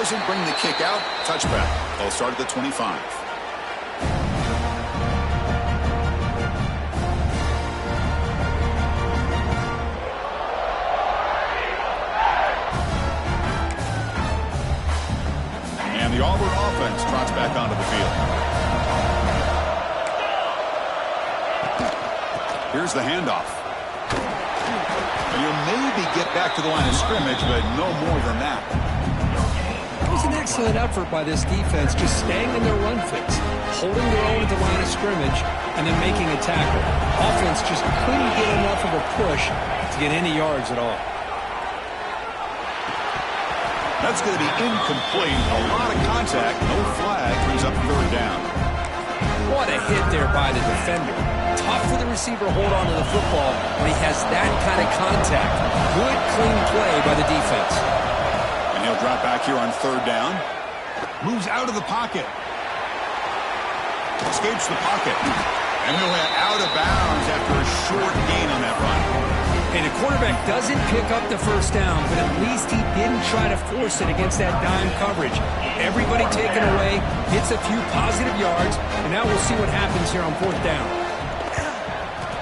doesn't bring the kick out. Touchback. They'll start at the 25. And the Auburn offense trots back onto the field. Here's the handoff. And you'll maybe get back to the line of scrimmage, but no more than that. It was an excellent effort by this defense, just staying in their run fix, holding their own at the line of scrimmage, and then making a tackle. Offense just couldn't get enough of a push to get any yards at all. That's going to be incomplete. A lot of contact. No flag. Brings up third down. What a hit there by the defender. Tough for the receiver to hold on to the football when he has that kind of contact. Good, clean play by the defense. And he'll drop back here on third down. Moves out of the pocket. Escapes the pocket. And he'll head out of bounds after a short gain on that run. And the quarterback doesn't pick up the first down, but at least he didn't try to force it against that dime coverage. Everybody taken away, gets a few positive yards, and now we'll see what happens here on fourth down.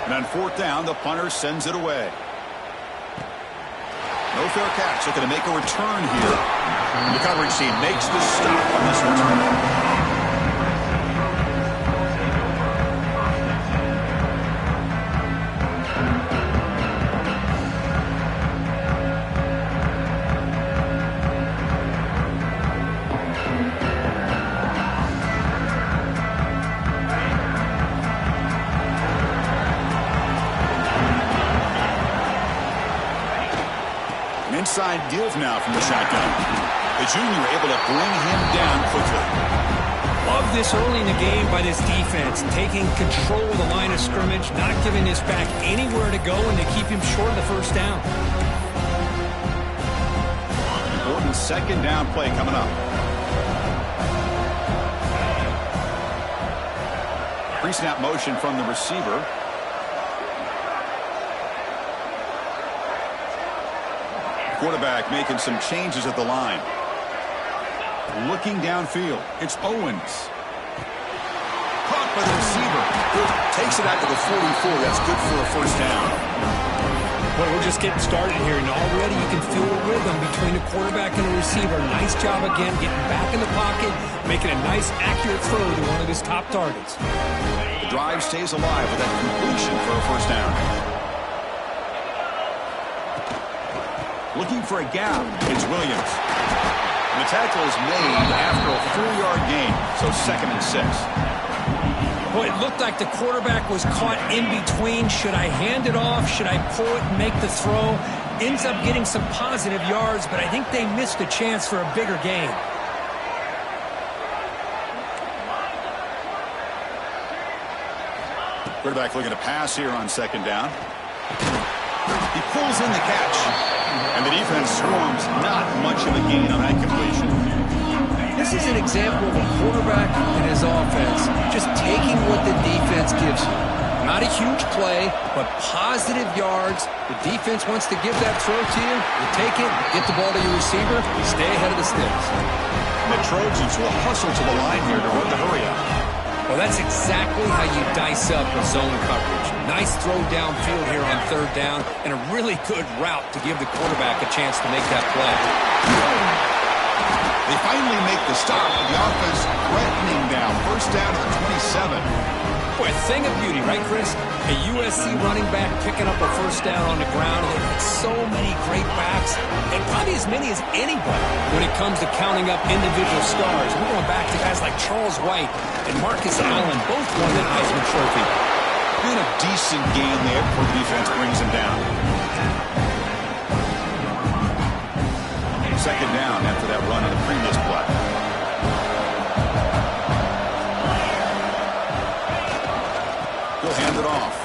And on fourth down, the punter sends it away. No fair catch. Looking to make a return here. The coverage team makes the stop on this return. Inside give now from the shotgun. The junior able to bring him down quickly. Love this early in the game by this defense, taking control of the line of scrimmage, not giving this back anywhere to go, and to keep him short of the first down. Important second down play coming up. Pre-snap motion from the receiver. Quarterback making some changes at the line. Looking downfield. It's Owens. Caught by the receiver. Takes it out to the 44. That's good for a first down. Well, we're just getting started here, and already you can feel a rhythm between the quarterback and the receiver. Nice job again, getting back in the pocket, making a nice, accurate throw to one of his top targets. The drive stays alive with that completion for a first down. Looking for a gap. It's Williams. And the tackle is made after a 4-yard gain, so 2nd and 6. Boy, it looked like the quarterback was caught in between. Should I hand it off? Should I pull it and make the throw? Ends up getting some positive yards, but I think they missed a chance for a bigger gain. Quarterback looking to pass here on second down. He pulls in the catch. And the defense swarms. Not much of a gain on that completion. This is an example of a quarterback and his offense just taking what the defense gives you. Not a huge play, but positive yards. The defense wants to give that throw to you. You take it, get the ball to your receiver, stay ahead of the sticks. The Trojans will hustle to the line here to run the hurry up. Well, that's exactly how you dice up a zone coverage. Nice throw downfield here on third down, and a really good route to give the quarterback a chance to make that play. They finally make the stop, and the offense threatening down. First down to the 27. Boy, a thing of beauty, right, Chris? A USC running back picking up a first down on the ground. They've got so many great backs, and probably as many as anybody when it comes to counting up individual stars. We're going back to guys like Charles White and Marcus Allen, both won the Heisman Trophy. Doing a decent game there before the defense brings him down. Second down after that run on the previous play. He'll hand it off.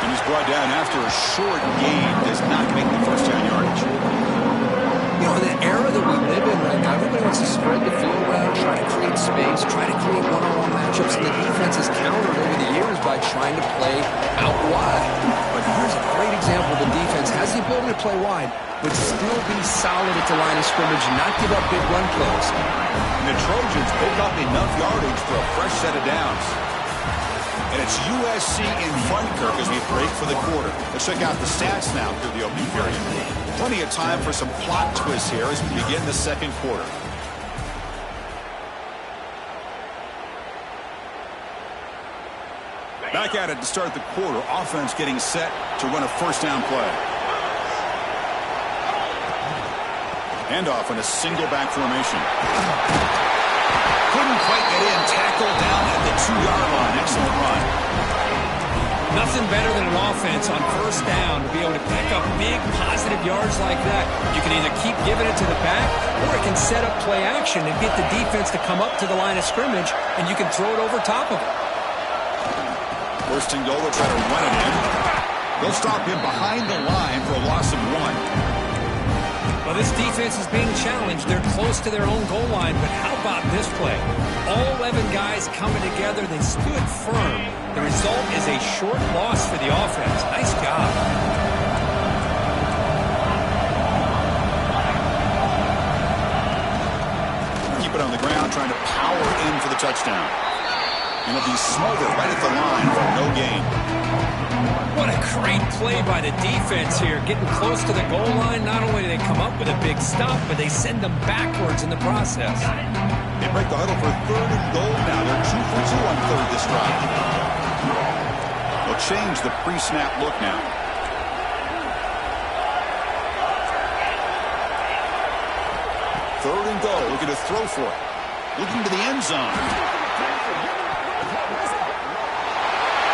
And he's brought down after a short gain. Does not make the first down yardage. You know, in the era that we live in right now, everybody wants to spread the field around, try to create space, try to create one-on-one matchups, and the defense has countered over the years by trying to play out wide. But here's a great example. The defense has the ability to play wide, but still be solid at the line of scrimmage and not give up big run plays. And the Trojans pick up enough yardage for a fresh set of downs. And it's USC in front, Kirk, as we break for the quarter. Let's check out the stats now through the opening period. Plenty of time for some plot twists here as we begin the second quarter. Back at it to start the quarter. Offense getting set to run a first down play. Handoff in a single back formation. Couldn't quite get in. Tackled down at the 2-yard line. Excellent run. Nothing better than an offense on first down to be able to pick up big positive yards like that. You can either keep giving it to the back, or it can set up play action and get the defense to come up to the line of scrimmage, and you can throw it over top of it. First and goal, they'll try to run it in. They'll stop him behind the line for a loss of 1. Well, this defense is being challenged. They're close to their own goal line, but how about this play? All 11 guys coming together. They stood firm. The result is a short loss for the offense. Nice job. Keep it on the ground, trying to power in for the touchdown. And it'll be smothered right at the line for no gain. What a great play by the defense here. Getting close to the goal line, not only do they come up with a big stop, but they send them backwards in the process. They break the huddle for third and goal now. They're 2 for 2 on third this drive. They'll change the pre-snap look now. Third and goal, looking to throw for it. Looking to the end zone.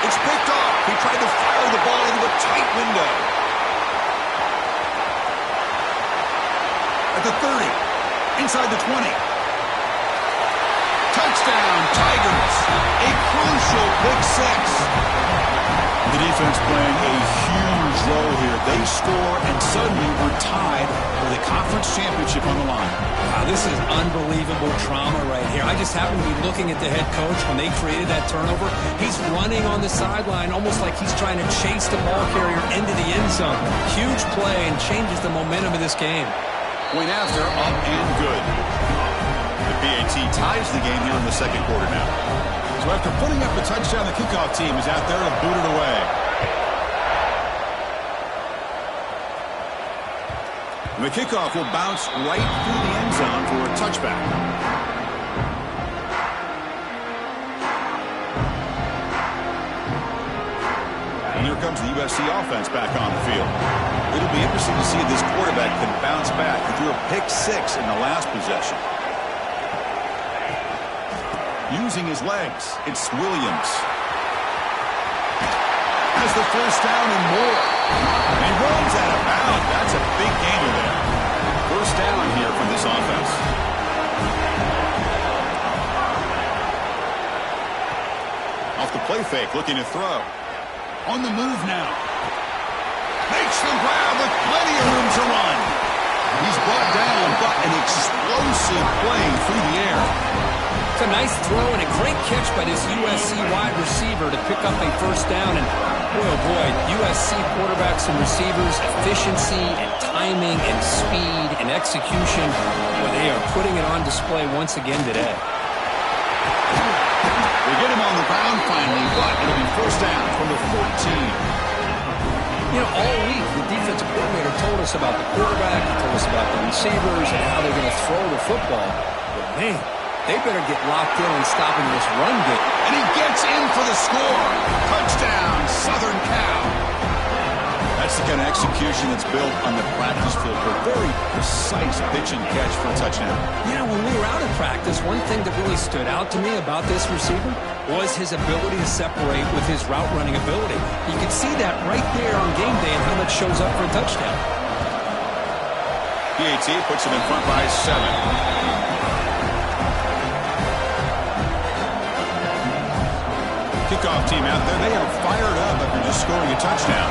It's picked off. He tried to fire the ball into a tight window. At the 30. Inside the 20. Touchdown, Tigers. A crucial pick six. The defense playing a huge role here. They score, and suddenly we're tied for the conference championship on the line. Wow, this is unbelievable drama right here. I just happen to be looking at the head coach when they created that turnover. He's running on the sideline almost like he's trying to chase the ball carrier into the end zone. Huge play and changes the momentum of this game. Point after, up and good. The PAT ties the game here in the second quarter now. So after putting up the touchdown, the kickoff team is out there to boot it away. And the kickoff will bounce right through the end zone for a touchback. And here comes the USC offense back on the field. It'll be interesting to see if this quarterback can bounce back. He threw a pick six in the last possession. Using his legs, it's Williams. Has the first down and more. And he runs out of bounds. That's a big gainer there. First down here from this offense. Off the play fake, looking to throw. On the move now. Makes the grab with plenty of room to run. He's brought down, but an explosive play through the air. It's a nice throw and a great catch by this USC wide receiver to pick up a first down. And boy, oh boy, USC quarterbacks and receivers, efficiency and timing and speed and execution. Boy, they are putting it on display once again today. They get him on the ground finally, but it'll be first down from the 14. You know, all week the defensive coordinator told us about the quarterback, he told us about the receivers and how they're going to throw the football. But man, they better get locked in on stopping this run game. And he gets in for the score. Touchdown, Southern Cal. That's the kind of execution that's built on the practice field for a very precise pitch and catch for a touchdown. Yeah, when we were out of practice, one thing that really stood out to me about this receiver was his ability to separate with his route running ability. You can see that right there on game day and how that shows up for a touchdown. PAT puts him in front by 7. Kickoff team out there, they are fired up after just scoring a touchdown.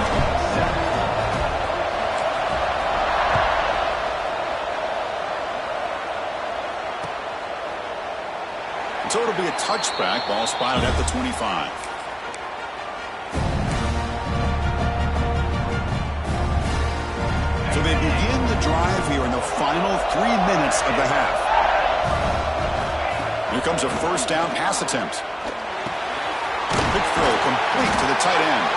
touchback. Ball spotted at the 25. So they begin the drive here in the final 3 minutes of the half. Here comes a first down pass attempt. Quick throw complete to the tight end.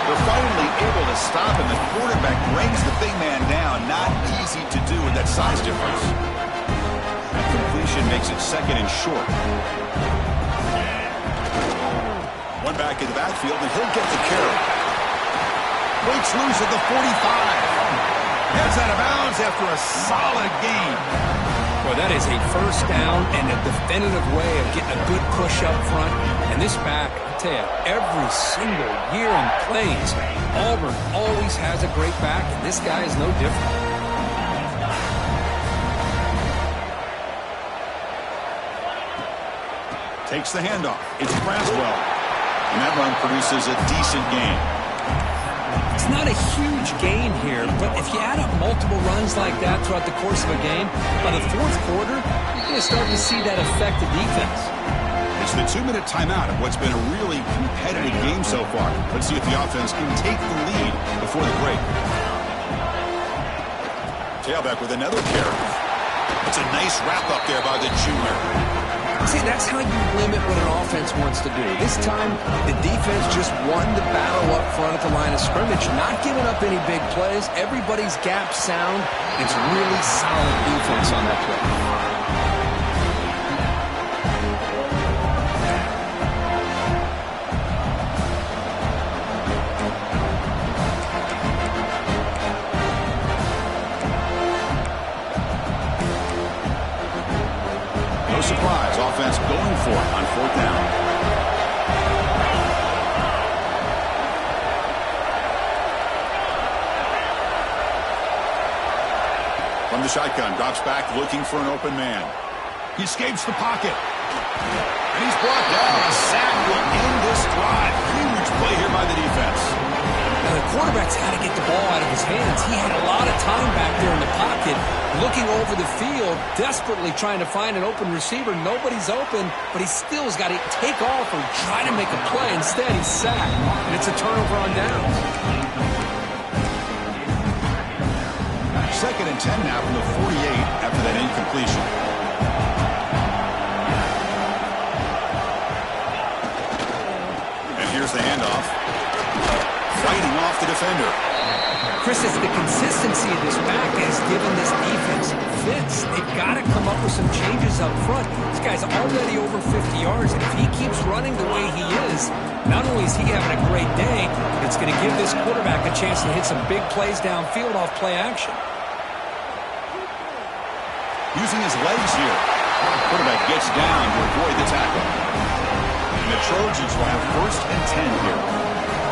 They're finally able to stop him. The quarterback brings the big man down. Not easy to do with that size difference. That completion makes it second and short. One back in the backfield, and he'll get the carry. Breaks loose at the 45. Heads out of bounds after a solid gain. Well, that is a first down and a definitive way of getting a good push up front. And this back, I tell you, every single year in plays, Auburn always has a great back, and this guy is no different. Takes the handoff. It's Braswell. And that run produces a decent gain. It's not a huge gain here, but if you add up multiple runs like that throughout the course of a game, by the fourth quarter, you're going to start to see that affect the defense. It's the 2-minute timeout of what's been a really competitive game so far. Let's see if the offense can take the lead before the break. Tailback with another carry. It's a nice wrap up there by the junior. See, that's how you limit what an offense wants to do. This time, the defense just won the battle up front at the line of scrimmage, not giving up any big plays. Everybody's gap sound. It's really solid defense on that play. Surprise offense going for it on fourth down. From the shotgun, drops back looking for an open man. He escapes the pocket. And he's brought down. A sack will end this drive. Huge play here by the defense. Now, the quarterback's had to get the ball out of his hands. He had a lot of time back there in the pocket, looking over the field, desperately trying to find an open receiver. Nobody's open, but he still has got to take off or try to make a play. Instead, he's sacked, and it's a turnover on downs. Second and 10 now from the 48 after that incompletion. And here's the handoff. Fighting off the defender. Chris, it's the consistency of this back has given this defense fits. They've got to come up with some changes up front. This guy's already over 50 yards, and if he keeps running the way he is, not only is he having a great day, it's going to give this quarterback a chance to hit some big plays downfield off play action. Using his legs here. The quarterback gets down to avoid the tackle. And the Trojans will have first and 10 here.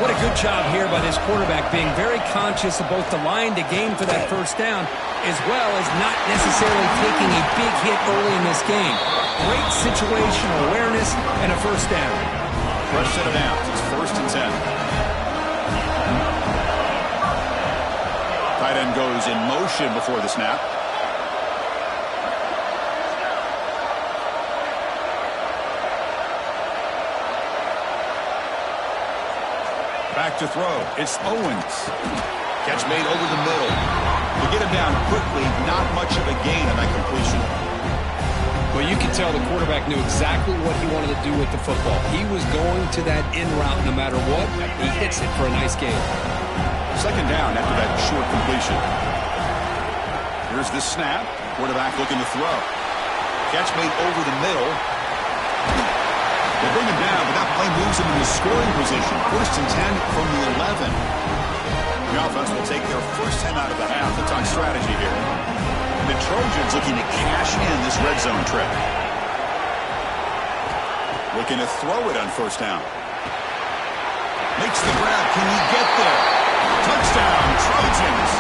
What a good job here by this quarterback, being very conscious of both the line to gain for that first down, as well as not necessarily taking a big hit early in this game. Great situational awareness and a first down. Fresh set of downs. It's first and 10. Tight end goes in motion before the snap. Back to throw. It's Owens. Catch made over the middle. To get him down quickly, not much of a gain on that completion. Well, you can tell the quarterback knew exactly what he wanted to do with the football. He was going to that in route no matter what. He hits it for a nice gain. Second down after that short completion. Here's the snap. Quarterback looking to throw. Catch made over the middle. They bring him down, but that play moves him into scoring position. First and 10 from the 11. The offense will take their first 10 out of the half. The talk strategy here. The Trojans looking to cash in this red zone trip. Looking to throw it on first down. Makes the grab. Can he get there? Touchdown, Trojans.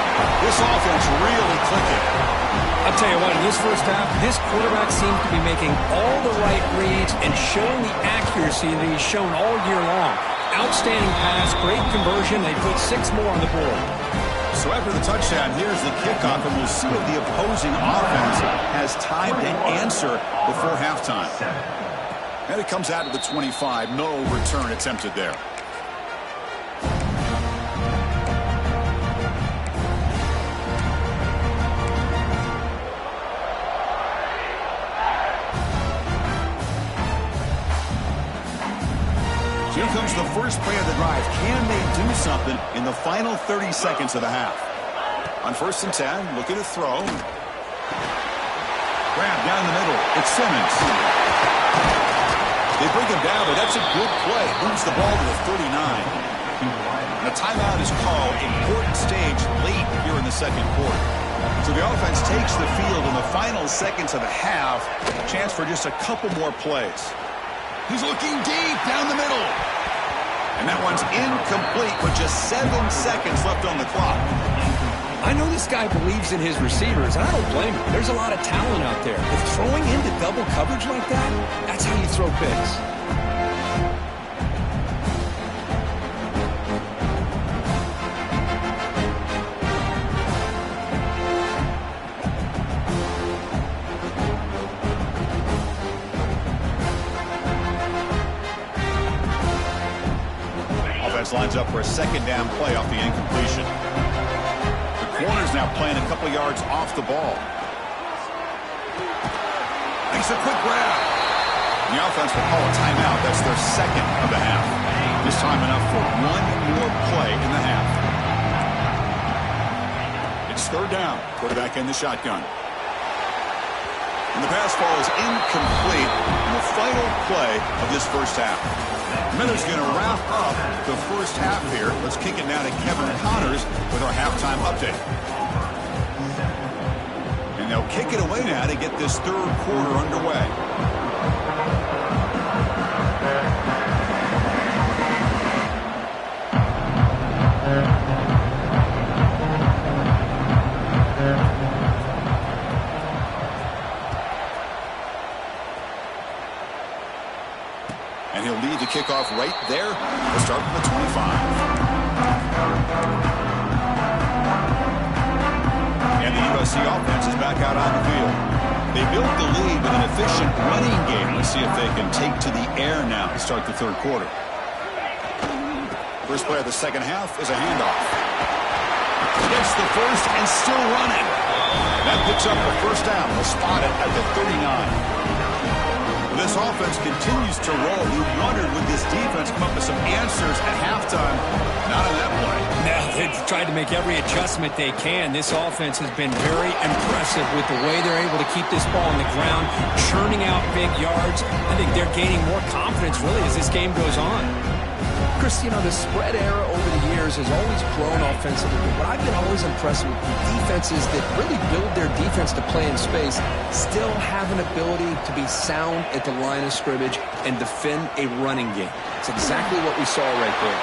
This offense really clicking. I'll tell you what, in this first half, this quarterback seems to be making all the right reads and showing the accuracy that he's shown all year long. Outstanding pass, great conversion. They put 6 more on the board. So after the touchdown, here's the kickoff, and we'll see if the opposing offense has time to answer before halftime. And it comes out to the 25. No return attempted there. Here comes the first play of the drive. Can they do something in the final 30 seconds of the half? On 1st and 10, looking to throw. Grab down the middle. It's Simmons. They bring him down, but that's a good play. Moves the ball to the 39. And a timeout is called. Important stage late here in the second quarter. So the offense takes the field in the final seconds of the half. Chance for just a couple more plays. He's looking deep down the middle. And that one's incomplete with just 7 seconds left on the clock. I know this guy believes in his receivers, and I don't blame him. There's a lot of talent out there. If throwing into double coverage like that, that's how you throw picks. Lines up for a second down play off the incompletion. The corner's now playing a couple yards off the ball. Makes a quick grab. The offense will call a timeout. That's their second of the half. This time enough for one more play in the half. It's 3rd down. Quarterback in the shotgun. And the pass ball is incomplete in the final play of this first half. Miller's going to wrap up the first half here. Let's kick it now to Kevin Connors with our halftime update. And they'll kick it away now to get this 3rd quarter underway. And he'll lead the kickoff right there. We'll start from the 25. And the USC offense is back out on the field. They built the lead with an efficient running game. Let's see if they can take to the air now to start the 3rd quarter. First play of the second half is a handoff. Gets the first and still running. That picks up the first down. We'll spot it at the 39. This offense continues to roll. You wondered, would this defense come up with some answers at halftime? Not on that play. No, they've tried to make every adjustment they can. This offense has been very impressive with the way they're able to keep this ball on the ground, churning out big yards. I think they're gaining more confidence, really, as this game goes on. Chris, you know, the spread era over the years has always grown offensively, but I've been always impressed with the defenses that really build their defense to play in space, still have an ability to be sound at the line of scrimmage and defend a running game. It's exactly what we saw right there.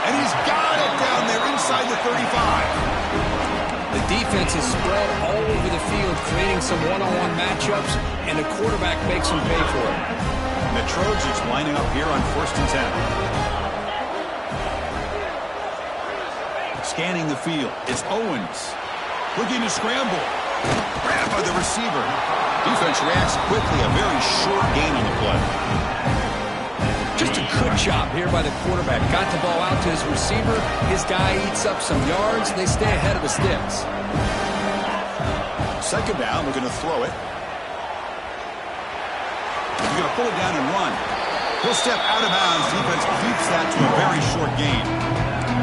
And he's got it down there inside the 35. The defense is spread all over the field, creating some one-on-one matchups, and the quarterback makes them pay for it. And the Trojans lining up here on 1st and 10. Scanning the field. It's Owens. Looking to scramble. Grab by the receiver. Defense reacts quickly. A very short gain on the play. Just a good job here by the quarterback. Got the ball out to his receiver. His guy eats up some yards. They stay ahead of the sticks. Second down. Looking to throw it. He's going to pull it down and run. He'll step out of bounds. Defense keeps that to a very short gain.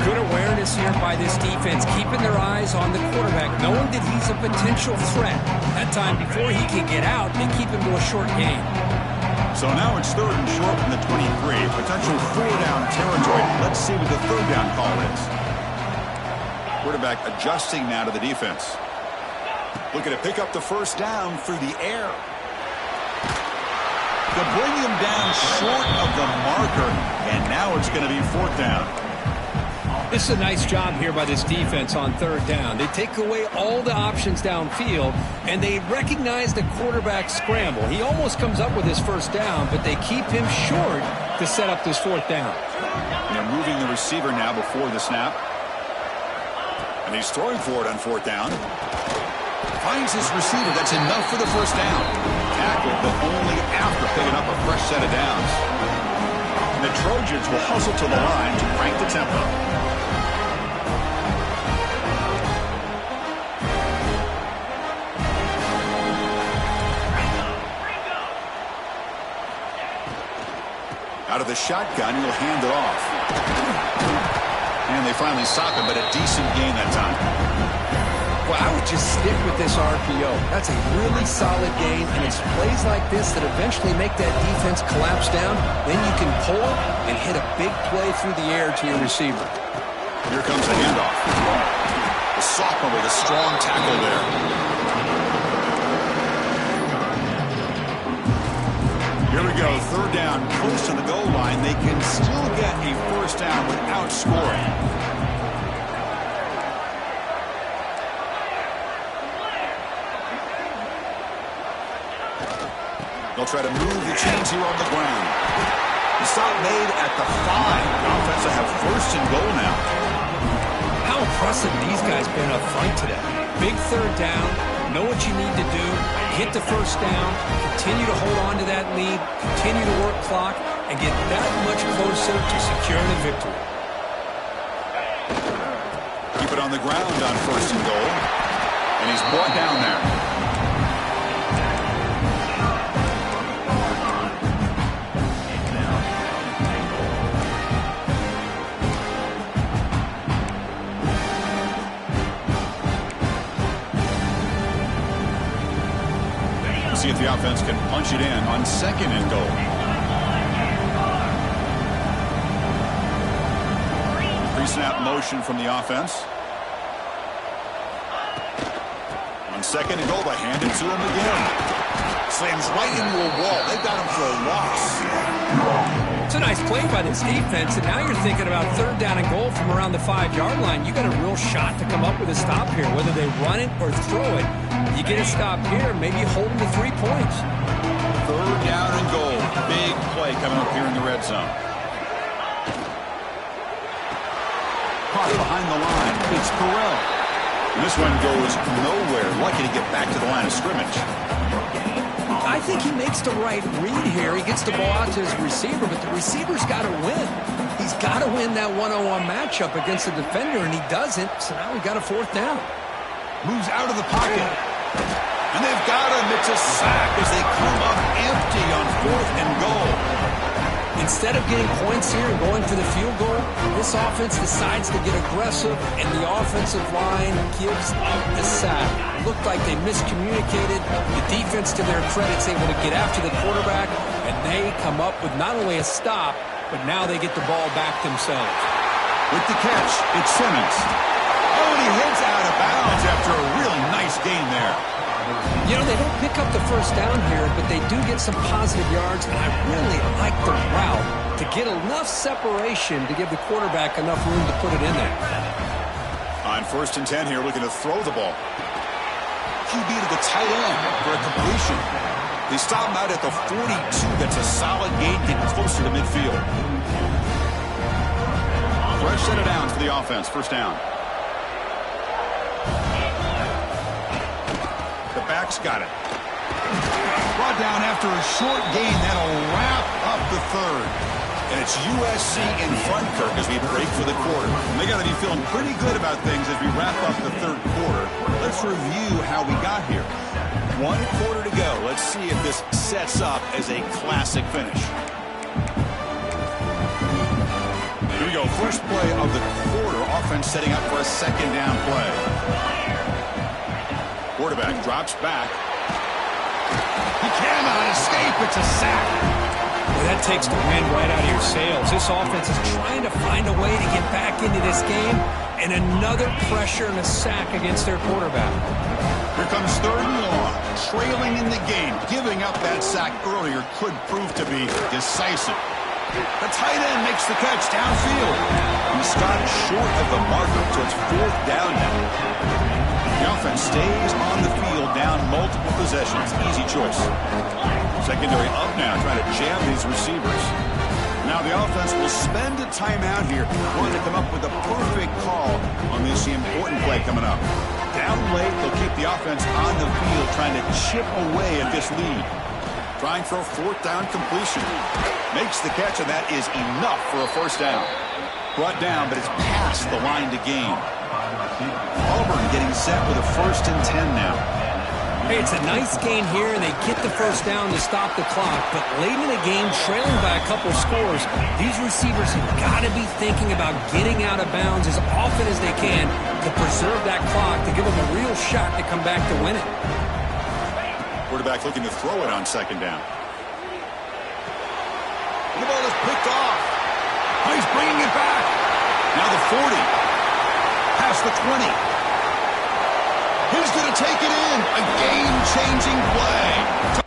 Good awareness here by this defense, keeping their eyes on the quarterback, knowing that he's a potential threat. That time, before he can get out, they keep him to a short gain. So now it's 3rd and short from the 23. Potential 4-down territory. Let's see what the 3rd down call is. Quarterback adjusting now to the defense. Looking to pick up the first down through the air. To bring him down short of the marker, and now it's going to be 4th down. This is a nice job here by this defense on 3rd down. They take away all the options downfield, and they recognize the quarterback scramble. He almost comes up with his first down, but they keep him short to set up this 4th down. And they're moving the receiver now before the snap. And he's throwing for it on 4th down. Finds his receiver. That's enough for the first down. tackle, but only after picking up a fresh set of downs. And the Trojans will hustle to the line to crank the tempo. Out of the shotgun, he'll hand it off. And they finally stop him, but a decent gain that time. Well, I would just stick with this RPO. That's a really solid gain, and it's plays like this that eventually make that defense collapse down. Then you can pull and hit a big play through the air to your receiver. Here comes the handoff. The sophomore with a strong tackle there. Here we go, third down, close to the goal line. They can still get a first down without scoring. They'll try to move the chains here on the ground. The stop made at the 5. The offense will have first and goal now. How impressive these guys been up front today. Big third down, know what you need to do, get the first down, continue to hold on to that lead, continue to work clock, and get that much closer to securing a victory. Keep it on the ground on first and goal. And he's brought down there. See if the offense can punch it in on second and goal. Pre-snap motion from the offense. On second and goal, they hand it to him again. Slams right into a wall. They've got him for a loss. It's a nice play by this defense, and now you're thinking about third down and goal from around the 5-yard line. You got a real shot to come up with a stop here, whether they run it or throw it. You get a stop here, maybe hold them to 3 points. Third down and goal. Big play coming up here in the red zone. Caught behind the line. It's Burrell. And this one goes nowhere. Lucky to get back to the line of scrimmage. I think he makes the right read here. He gets the ball out to his receiver, but the receiver's got to win. He's got to win that one-on-one matchup against the defender, and he doesn't, so now we got a fourth down. Moves out of the pocket. And they've got him. It's a sack as they come up empty on fourth and goal. Instead of getting points here and going for the field goal, this offense decides to get aggressive, and the offensive line gives up the sack. It looked like they miscommunicated. The defense, to their credit, is able to get after the quarterback, and they come up with not only a stop, but now they get the ball back themselves. With the catch, it's Simmons. Oh, and he heads out of bounds after a really nice gain there. You know, they don't pick up the first down here, but they do get some positive yards, and I really like the route to get enough separation to give the quarterback enough room to put it in there. On first and 10 here, looking to throw the ball. QB to the tight end for a completion. They stop him out at the 42. That's a solid gain, getting closer to midfield. Fresh set of downs for the offense. First down. The back's got it. Brought down after a short gain. That'll wrap up the third. And it's USC in front, Kirk, as we break for the quarter. And they got to be feeling pretty good about things as we wrap up the third quarter. Let's review how we got here. 1 quarter to go. Let's see if this sets up as a classic finish. Here we go. First play of the quarter. Offense setting up for a second down play. Quarterback drops back. He cannot escape. It's a sack. Well, that takes the wind right out of your sails. This offense is trying to find a way to get back into this game, and another pressure and a sack against their quarterback. Here comes third and long. Trailing in the game. Giving up that sack earlier could prove to be decisive. The tight end makes the catch downfield. He stopped short of the marker, so it's fourth down now. The offense stays on the field down multiple possessions. Easy choice. Secondary up now, trying to jam these receivers. Now the offense will spend a timeout here, wanting to come up with a perfect call on this important play coming up. Down late, they'll keep the offense on the field, trying to chip away at this lead. Trying for a fourth down completion. Makes the catch, and that is enough for a first down. Brought down, but it's past the line to gain. Auburn getting set with a 1st and 10 now. Hey, it's a nice gain here, and they get the first down to stop the clock. But late in the game, trailing by a couple scores, these receivers have got to be thinking about getting out of bounds as often as they can to preserve that clock, to give them a real shot to come back to win it. Quarterback looking to throw it on 2nd down. And the ball is picked off. Oh, he's bringing it back. Now the 40. Past the 20. He's going to take it in. A game-changing play.